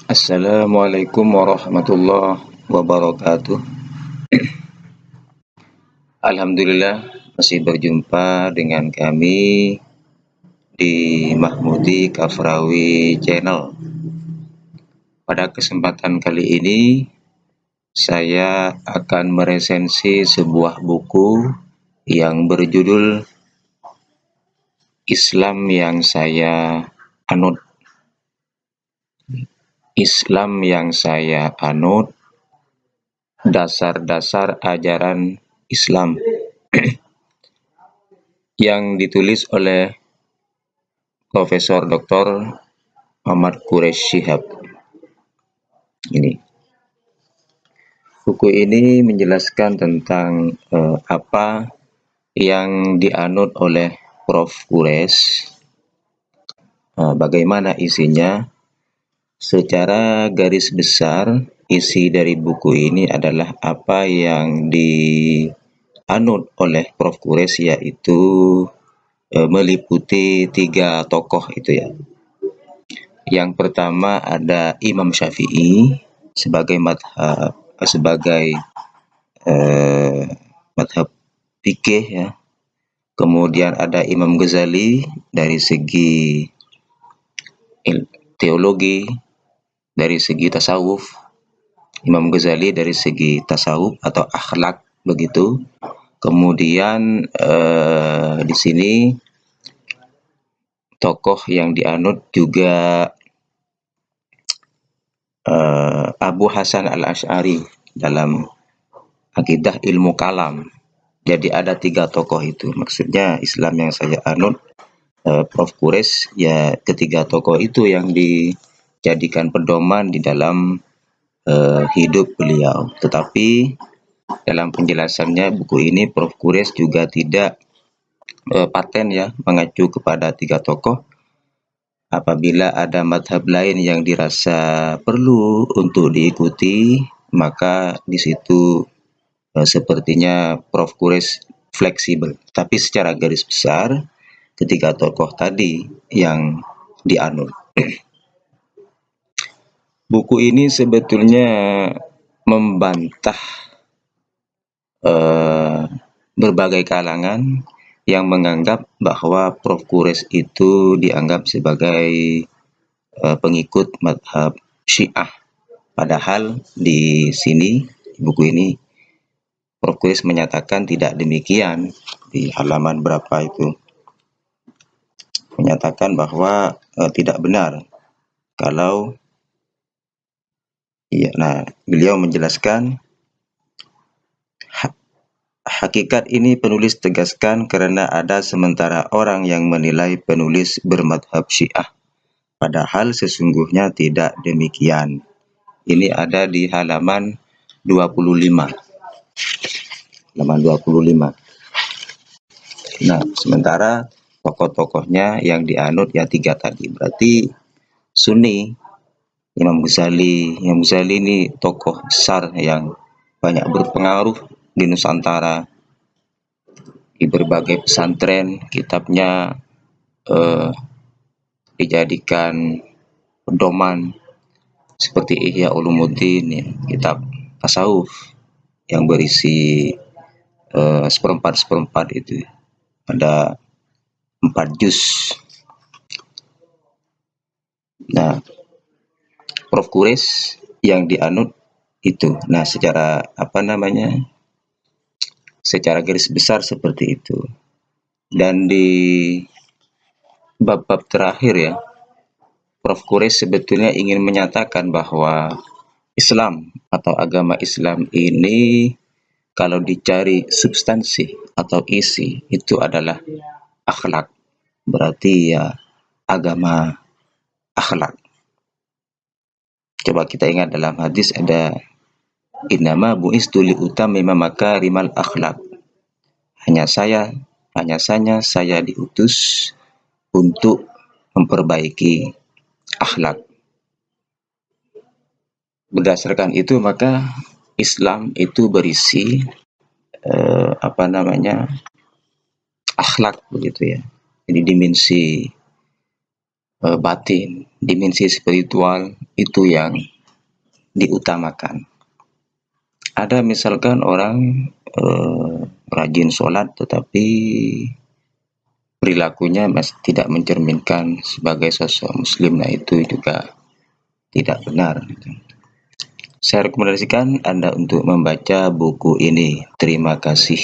Assalamualaikum warahmatullahi wabarakatuh. Alhamdulillah masih berjumpa dengan kami di Mahmudi Kafrawi Channel. Pada kesempatan kali ini saya akan meresensi sebuah buku yang berjudul Islam yang saya anut. Islam yang saya anut, dasar-dasar ajaran Islam, yang ditulis oleh Profesor Dr. Ahmad Qureshi Shihab. Buku ini menjelaskan tentang apa yang dianut oleh Prof. Qureshi, bagaimana isinya. Secara garis besar, isi dari buku ini adalah apa yang dianut oleh Prof. Qureshi, yaitu meliputi 3 tokoh itu ya. Yang pertama ada Imam Syafi'i sebagai madhab fikih ya. Kemudian ada Imam Ghazali dari segi teologi, dari segi tasawuf. Imam Ghazali dari segi tasawuf atau akhlak begitu. Kemudian di sini tokoh yang dianut juga Abu Hasan Al-Asy'ari dalam akidah ilmu kalam. Jadi ada 3 tokoh itu. Maksudnya Islam yang saya anut, Prof. Qureshi, ya ketiga tokoh itu yang dijadikan pedoman di dalam hidup beliau. Tetapi dalam penjelasannya buku ini Prof. Qureshi juga tidak paten ya mengacu kepada 3 tokoh. Apabila ada madhab lain yang dirasa perlu untuk diikuti, maka di situ sepertinya Prof. Qureshi fleksibel. Tapi secara garis besar, ketiga tokoh tadi yang dianut. Buku ini sebetulnya membantah berbagai kalangan yang menganggap bahwa Prof. Qureshi itu dianggap sebagai pengikut madhab Syiah. Padahal di sini, di buku ini, Prof. Qureshi menyatakan tidak demikian. Di halaman berapa itu menyatakan bahwa tidak benar kalau beliau menjelaskan hakikat ini penulis tegaskan karena ada sementara orang yang menilai penulis bermadhab Syiah, padahal sesungguhnya tidak demikian. Ini ada di halaman 25. Halaman 25. Nah, sementara tokoh-tokohnya yang dianut ya 3 tadi. Berarti Sunni, Imam Ghazali. Imam Ghazali ini tokoh besar yang banyak berpengaruh di Nusantara. Di berbagai pesantren, kitabnya dijadikan pedoman seperti Ihya Ulumuddin ya, kitab tasawuf yang berisi seperempat itu. Ada 4 juz. Nah, Prof. Qureshi yang dianut itu. Nah, secara garis besar seperti itu. Dan di bab-bab terakhir ya, Prof. Qureshi sebetulnya ingin menyatakan bahwa Islam atau agama Islam ini kalau dicari substansi atau isi itu adalah akhlak. Berarti ya agama akhlak. Coba kita ingat dalam hadis ada innama bu'istu liutammima makarimal akhlak. Hanya saya diutus untuk memperbaiki akhlak. Berdasarkan itu maka Islam itu berisi akhlak begitu ya. Jadi dimensi batin, dimensi spiritual, itu yang diutamakan. Ada misalkan orang rajin sholat tetapi perilakunya masih tidak mencerminkan sebagai sosok muslim, nah itu juga tidak benar. Saya rekomendasikan Anda untuk membaca buku ini. Terima kasih.